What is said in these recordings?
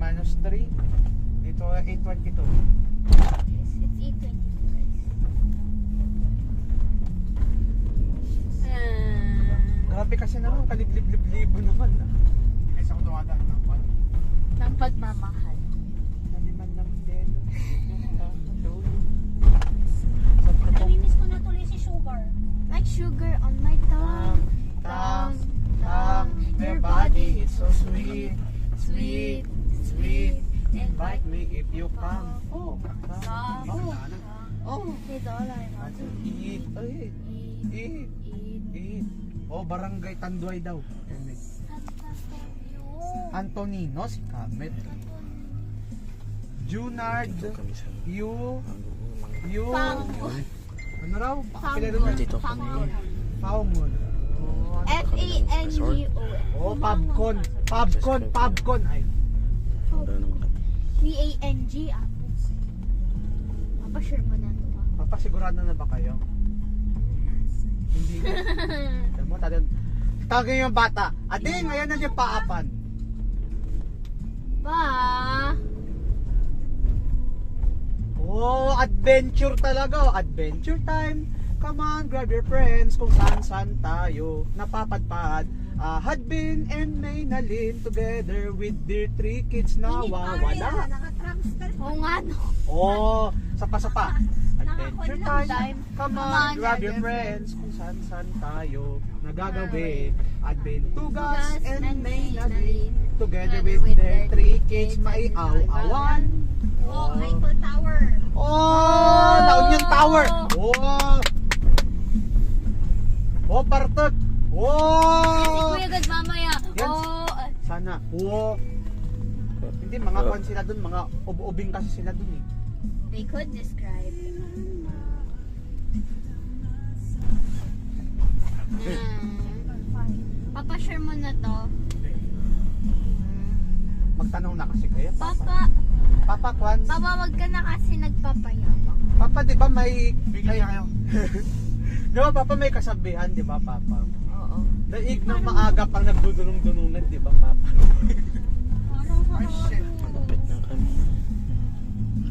minus 3. Dito 822. Yes, it's 8:22 guys. Grabe kasi naman, kaliblib-libo naman. Kaysa ko dumadaan ng pan. Ng pagmamahal. Naliman ng delo. Nalinis ko na tuloy si Sugar. Like sugar on my tongue. Your body is so sweet, sweet, sweet. Invite me if you come. Oh, It's all I want to eat. eat. Eat. Oh, barangay Tanduay daw. Antonino, si Kamet. Junard, you. Ano raw? Kilala mo? Dito kami. Faumon. Fangon. Oh, Pubcon. Ay, Wala naman kami. VANG apples. Papashare mo na ito ha. papasigurado na ba kayo? Hindi na. Alam mo, tawagin yung bata. Ate, ngayon na yung paapan. Ba? Oh, adventure talaga. Adventure time. Come on, grab your friends kung saan tayo napapadpad. Had been and Maynalin together with their 3 kids na wawala. Naka-trumpster. Oo nga no. Oh, sapa. Adventure time. Come on, on, grab your friends kung saan tayo nagagawi. Had been Tugas and Maynalin together with their 3 kids maiaw-awan. Oh, Eiffel Tower. Oh, La Union Tower. Oh, Bartok. Si Oh. Kuya God mamaya. Yan. Oh. Sana. Oh. Hindi, mga kwan sila dun, mga ubing kasi sila dun eh. They could describe. Papashare mo na to. Magtanong na kasi kayo. Papa, Kwan. Papa, wag ka na kasi nagpapayabang. Papa, di ba may... Bigay kayo. Di ba, Papa, may kasabihan, di ba, Papa? Oo. Daig ng maaga pang nagdudulong-dulungan, di ba, Papa? Ay, shit. Malapit na kami.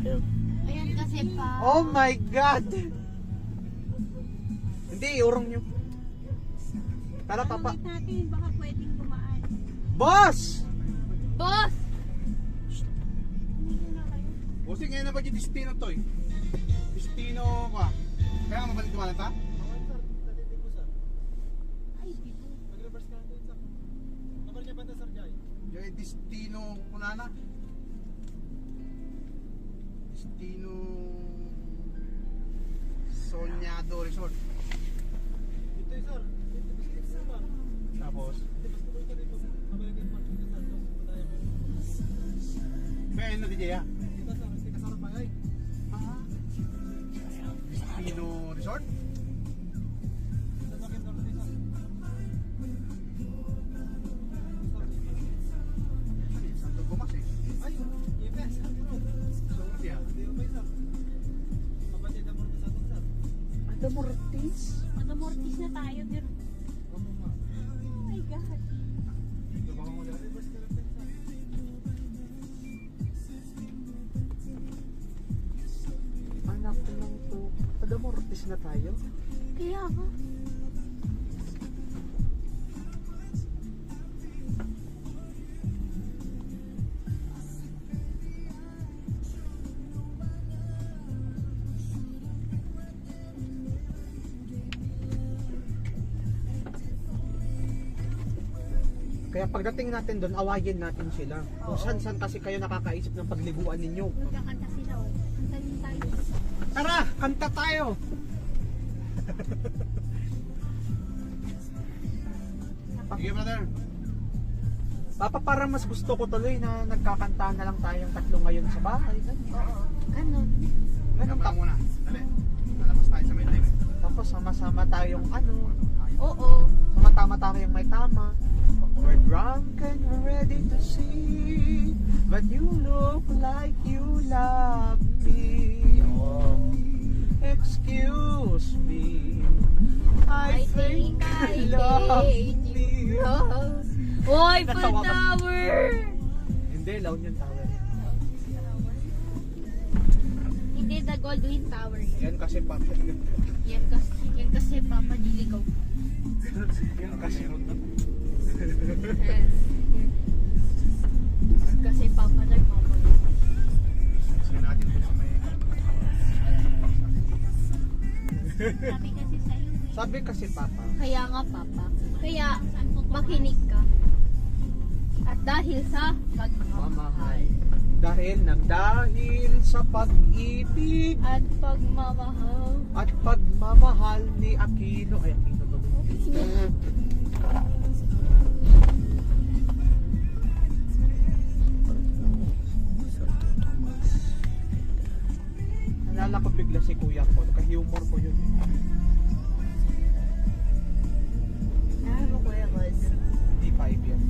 Ayun. Ayan kasi pa. Oh my God! Hindi, iurong nyo. Tara, Papa. Wait natin, baka pwedeng dumaan. Boss! Boss! Bossing, ngayon na ba yung destino to eh? Destino ka. Kaya nga mabalik tumalan ta? Nag-reverse ka natin sa number niya ba na Sir Jai? Yung destino kunana. Destino Soñado Resort. Dito eh sir, dito business sir ba? Tapos, Dito mas tuloy ka dito. Nabalikin mo dito sir, tapos punta mo. kaya yun na DJ ah. Dito sir, hindi kasama pa ay. Destino Resort? Sa akin doon dito sir. Santo Tomas eh. Ay, yes, sir. So, siya. Hindi ba sir? Kapatid na mo sa atin sir. Ada Mortis? Mag-amortis na tayo, dear. Oh my God. Dito ba mo ulit? Reverse ka natin sir. Anak ko lang to. Ada Mortis na tayo? Kaya ba? Kaya pagdating natin doon, awayin natin sila. Kung saan kasi kayo nakakaisip ng pagliguan ninyo. Magkakanta sila, oh. Kantahin tayo. Tara, kanta tayo! Sige brother. Papa, parang mas gusto ko tuloy na nagkakanta na lang tayong tatlo ngayon sa bahay. Oo. Ganon. Ganun Kaya pa. muna. Dali. Lalabas tayo sa may time. Tapos sama-sama tayong ano, Oo. sama-tama tayong may tama. We're drunk and we're ready to see, but you look like you love me. Oh. Excuse me, I think I love hate you. Oy, Eiffel Natawa ka. Tower! Hindi, La Union Tower. Hindi the Goldwyn Tower. Yan kasi Papa. Yan kasi Papa Diligaw. Yan kasi. Kasi Papa nagmamahal. Sige natin kung sa may... Sabi kasi sa'yo, Sabi kasi Papa. Kaya nga Papa. Kaya makinig ka. At dahil sa pagmamahal Dahil sa pag-ibig at pagmamahal. at pagmamahal ni Aquino. Ay, Aquino to. Nalala ko bigla si Kuya ko. Ka-humor ko yun. Alam mo Kuya God, Hindi 5 yan.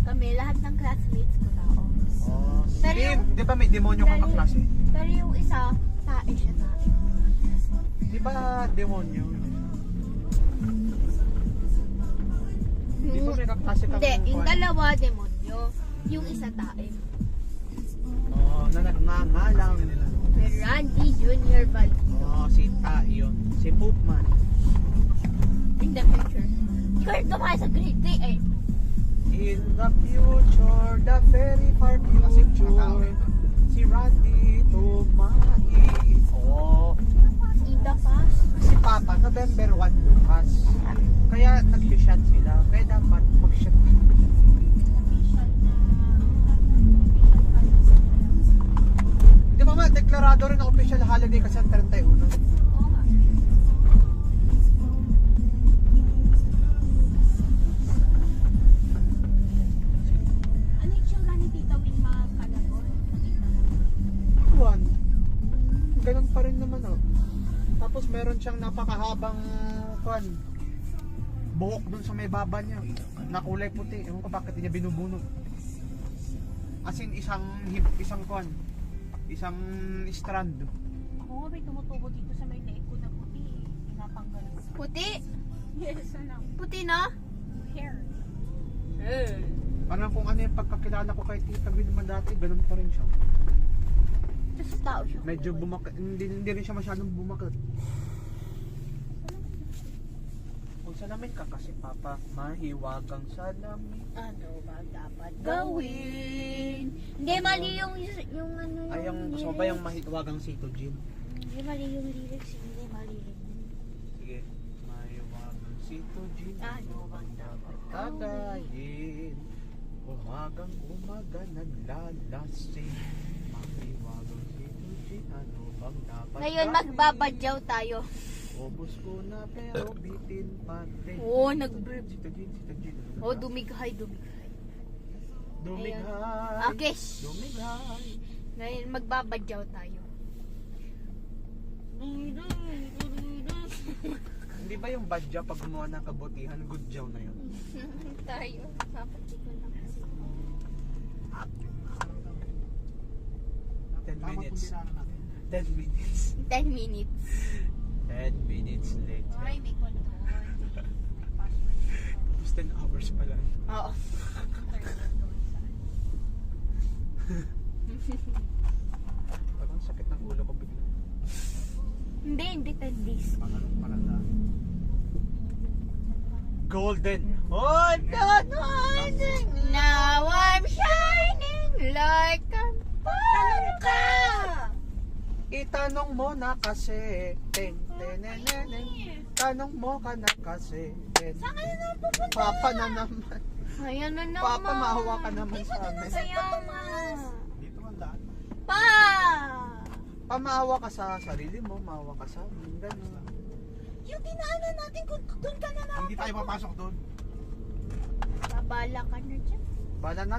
kami lahat ng classmates ko tao. Oh, si Pero Bim, yung- di ba may demonyo kang kaklase? Pero yung isa, tae siya tae. Di ba demonyo? Di ba may kaklase kang Hindi, yung kwan? dalawa demonyo. Yung isa tae. Oo, na nagngangalang. May Randy Junior Valdez. Oo, si Ta yun. Si Poopman. In the future. Ikaw yung gumawa sa grade 3 eh. In the future, the very far future, si Randy Tumai. Oo. In the past. Si Papa, November 1 bukas. Kaya nag-shot sila. Kaya dapat mag-shot. official na... Di ba ma, deklarado rin ang official holiday kasi ang 31. Oo nga. Ano yung tsura ni Tita Win magkalagon? Nakita mo? Juan. Ganun pa rin naman oh. Tapos meron siyang napakahabang kwan. Buhok dun sa may baba niya. Na kulay puti. Ewan ko bakit niya binubunot. As in isang kwan. Isang strand. Ako nga may tumutubo dito sa may leeg ko na puti. Tinatanggal ko. Puti. Yes, ano? Puti na. Hair. Parang kung ano yung pagkakilala ko kay Tita Bin naman dati, ganun pa rin siya. Tapos tao siya. Medyo bumakit. Hindi rin siya masyadong bumakit. Kung salamin ka kasi Papa, mahiwagang salamin. Ano ba dapat gawin? Hindi mali yung ano Ay, yung gusto mo ba yung mahiwagang Sito Jean? Hindi mali yung lyrics. Hindi mali rin. Sige. Mahiwagang Sito Jean. Ano bang dapat Kagayin. Umagang umaga naglalasing. Mahiwagang Sito Jean. Ano bang dapat Ngayon gawin? magbabadyaw tayo. Ubus ko na pero bitin pa rin. Oo, Sito Jean, Sito Jean. Oh, dumighay. Dumighay. Agis. Dumighay. Ngayon magbabadyaw tayo. Hindi ba yung badja pag gumawa ng kabutihan, good job na yun? tayo. Kapatid ko lang kasi. 10 Tama minutes. kung dinaanan natin. 10 minutes. 10 minutes. 10 minutes later. Ay, may control. May password. Tapos 10 hours pala. Oo. Parang sakit ng ulo ko bigla. Hindi 10 days. Pangalong palala. Golden. Oh, God! Now I'm shining like a Tanong ka! Itanong mo na kasi. Ten, ten, ten, ten, ten. Tanong mo ka na kasi. Ten, Saan ka na naman pupunta? Papa na naman. Ayan na naman. Papa, maawa ka naman sa amin. Ayan na. Dito ang daan. Pa! Pamaawa ka sa sarili mo, maawa ka sa amin. Ganun. Yung dinaanan natin kung doon ka na naman. Hindi tayo papasok doon. Babala ka na dyan. Bala na.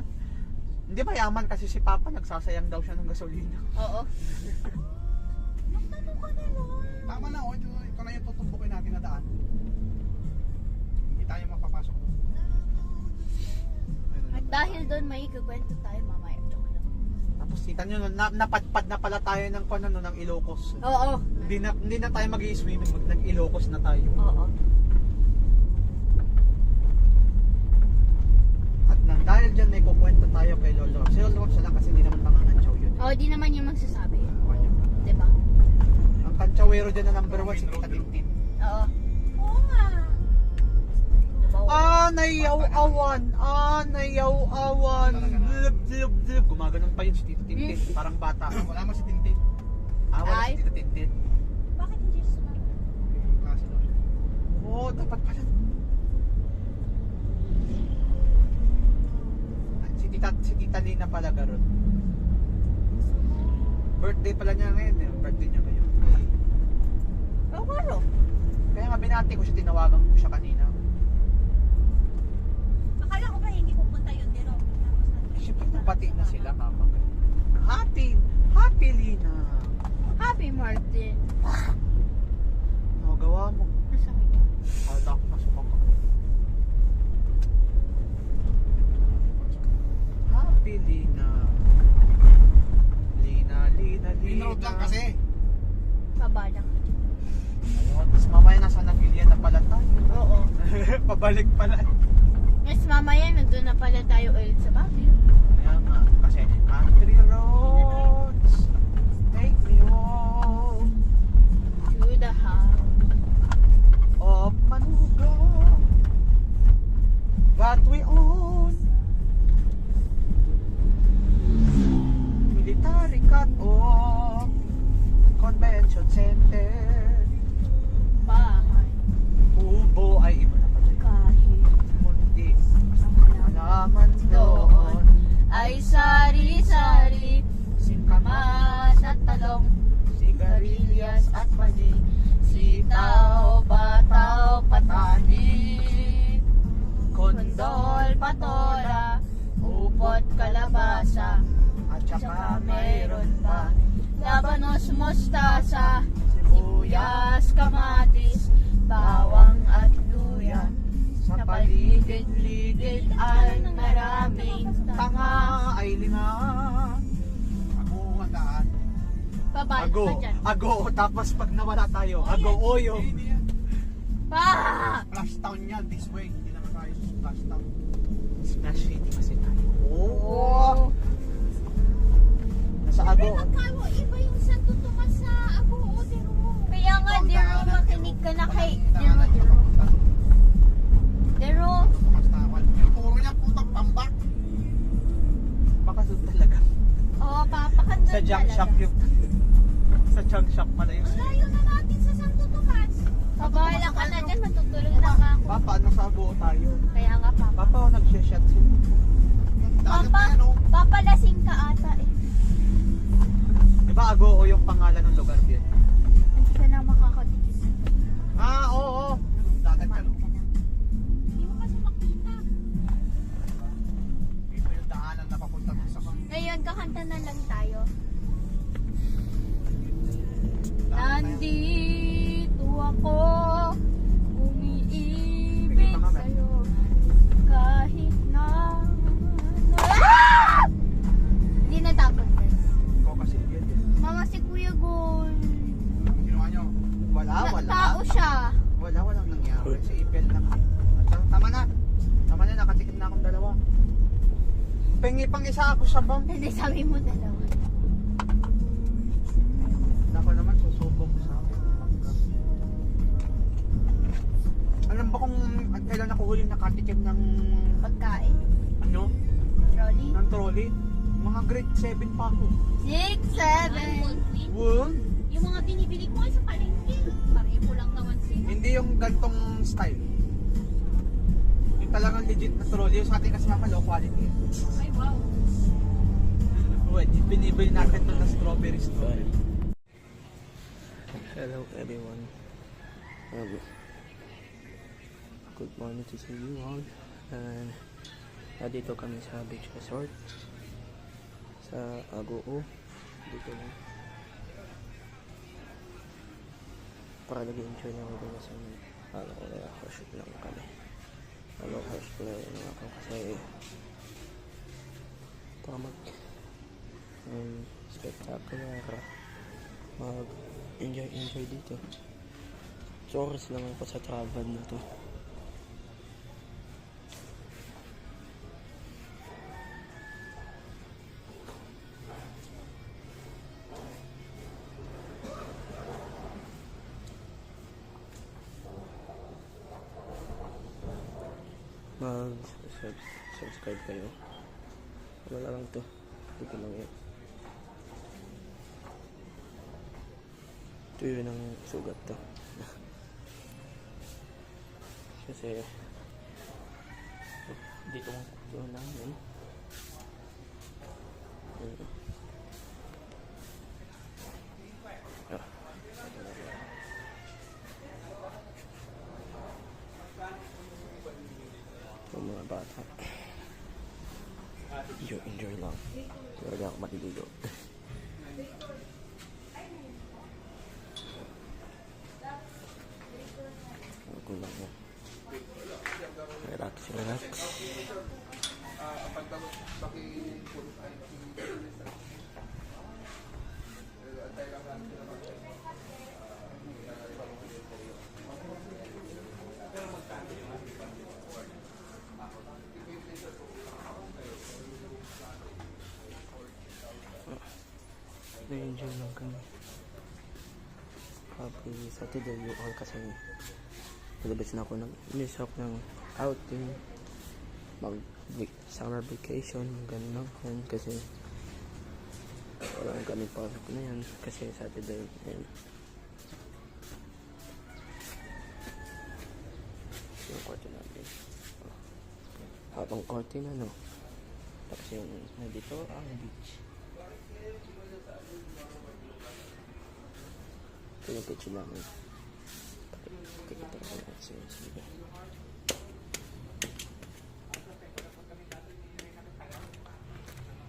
Hindi mayaman kasi si Papa nagsasayang daw siya ng gasolina. Oo. Magtanong ka na lang. Tama na, oh. Ito na yung tutumbukin natin na daan. Hindi tayo mapapasok doon. At dahil doon may ikukwento tayo mamaya. Joke lang. Tapos kita nyo, napadpad na pala tayo ng ng Ilocos. Oo. Hindi na tayo mag-i-swimming, nag-Ilocos na tayo. Oo. At nang dahil dyan may kukwento tayo kay Lolo. Si Lolo O, di naman yung magsasabi. Kanya. Diba? Ang kanchawero dyan na number 1 si Tita Tintin. Oo. Oo nga. Diba? Nayaw-awan. Nayaw-awan. Blub, blub, blub. Gumaganon pa yun si Tita Tintin. Parang bata. Wala mo si Tintin. Wala Ay. si Tita Tintin. Bakit hindi siya sumama? Yung klase daw siya. Oo, dapat pala. Si Tita Lina pala garon. Birthday pala niya ngayon eh. Birthday niya ngayon. Oo, klaro. Kaya nga binati ko siya, tinawagan ko siya kanina. Akala ko ba hindi pupunta yun, pero tapos Eh, syempre napati na sila mama. Happy Lina. Happy Martin. Gawa mo. Masakit. Hala ko nasuka ka. Happy Lina. Lina. Pinroad lang kasi. Pabalang. Ayun, tapos mamaya nasa Nagilian na pala tayo. Oo. Pabalik pala. Mas mamaya, nandun na pala tayo ulit sa Baguio. Kaya nga, kasi country roads take me home To the house. of Manugang that we own. Military cut-off convention center. Bahay. Kubo ay iba na pala. Kahit Mundi. Malaman doon. ay sari-sari, Singkamas kamas at talong, sigarilyas at mani. sitaw, bataw, patani, Kondol, kondol, patola, upot, kalabasa, at tsaka saka mayroon pa labanos, mustasa, sibuyas, kamatis, bawang at luya. sa Sa paligid-ligid ay maraming tanga ay linga. Ako ang daan. Pabalik Ago, ka dyan. ago, tapos pag nawala tayo, ago oyo. Hindi yan. Pa! Flash town yan. This way. Hindi naman tayo sa flash town. Splash City kasi tayo. Oo. Nasa ago. Nagkawa, iba yung Santo Tomas sa Agoo, pero Kaya nga, Ito ang Dero, daanan. makinig ka na kay Walang daanan na papunta. Dero. Tomas Tawal. Yung puro niya putang pambak. Baka doon talaga. Oo, papakandun Sa junk shop yung... Sa junk shop pala yung... layo na natin sa Santo Tomas. Pabala ka na dyan, matutulog na nga ako. Papa, nasa ago tayo. Kaya nga, Papa. Papa, oh, nag-shot sila. Dagat Papa, na yan, oh. papalasing ka ata eh. Diba ago o yung pangalan ng lugar din? Hindi ka na makakatikin. Oo. Dagat ka, no? Hindi mo kasi makita. Ito yung daanan na papunta dun sa Ngayon, kakanta na lang tayo. daanan na yan. Nandito ako, umiibig Sige pa nga, Ben. sa'yo. Kahit na... Hindi natapos din. Ikaw kasi yun din. Mama, si Kuya Gon. Ginawa nyo. Tao siya. Walang nangyari. Si Ipel lang. Tama na. Nakatikim na akong dalawa. Pengi pang isa ako sa bang. Hindi, sabi mo dalawa. Ako naman susubok sa akin. Alam ba kung kailan ako huling nakatikim ng Pagkain. ano? Trolley. Ng trolley? Mga grade 7 pa ako. 6, 7. Wow. Yung mga binibili ko ay sa palengke. Pareho lang naman sila. Hindi yung gantong style. Yung talagang legit na trolley. Yung sa atin kasi mga low quality. Ay, wow. Well, binibili natin ito na strawberry. Hello everyone. Good morning to see you all. And nandito kami sa beach resort sa Agoo. Dito lang. Para nag-enjoy na ako kasi horseshoe lang kami. Horseshoe lang ako kasi para spectacular mag-enjoy dito. Tourist lang ako sa travel na to. mag-subscribe kayo. Wala lang to. Hindi ko lang yun. Ito yun ang sugat to. Kasi dito ang kuto namin. Yung mga bata. Enjoy lang. Talaga ako matiligo. Ako lang yan. Relax. Na-enjoy lang kami. Happy Saturday you all kasi nalabas na ako miss ako ng outing, summer vacation, ganun lang kasi wala kami pasok na yan kasi Saturday and yung kwarto namin habang kwarto na no tapos yung nandito ang beach. Ito yung picture namin. Pakikita ko na sige.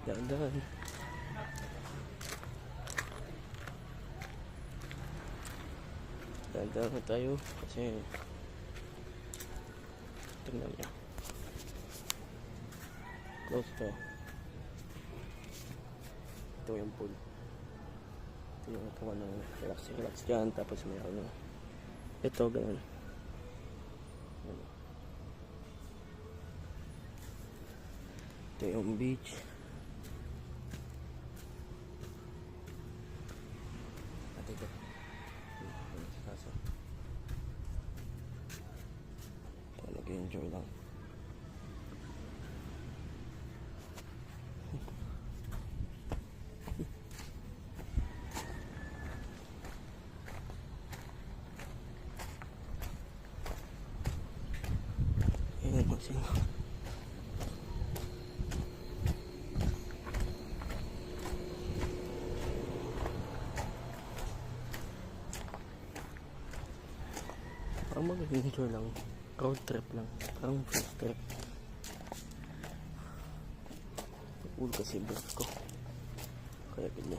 Dahan-dahan. Dahan-dahan tayo kasi tingnan niya. Close to. Ito yung pool. Ito yung kuha ng relax dyan. Tapos may ano. Ito ganun. Ito yung beach. At ito. Nag-enjoy lang. Ayan mo siya. Parang mag-enjoy lang. Road trip lang. Parang first trip. Ulo kasi bus ko. Kaya bili.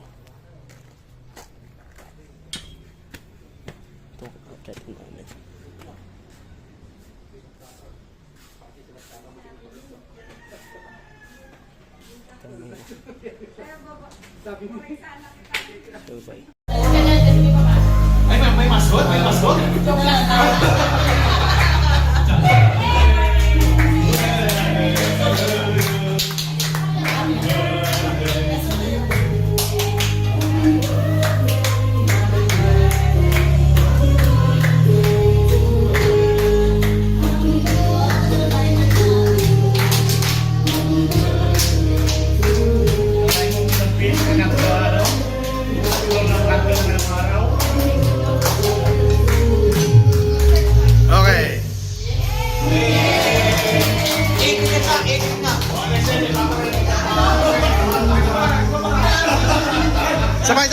Ito ang kapatid namin. So, bye. May masot? May masot? Okay. Sabay.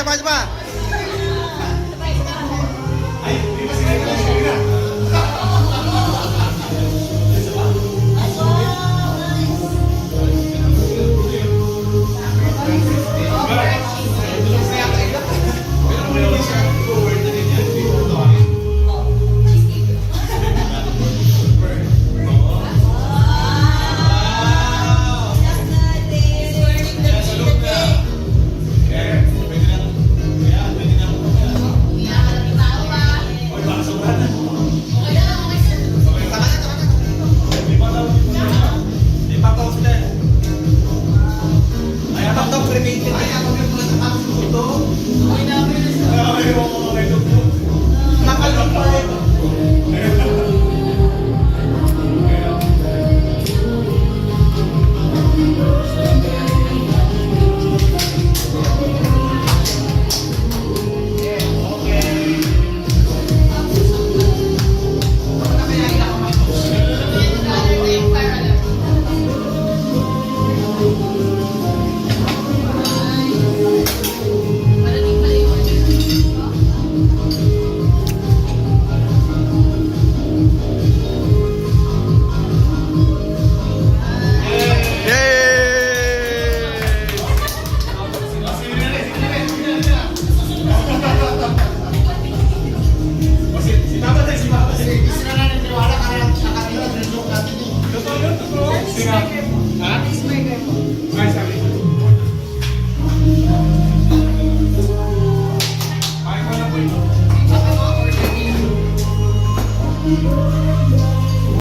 Thank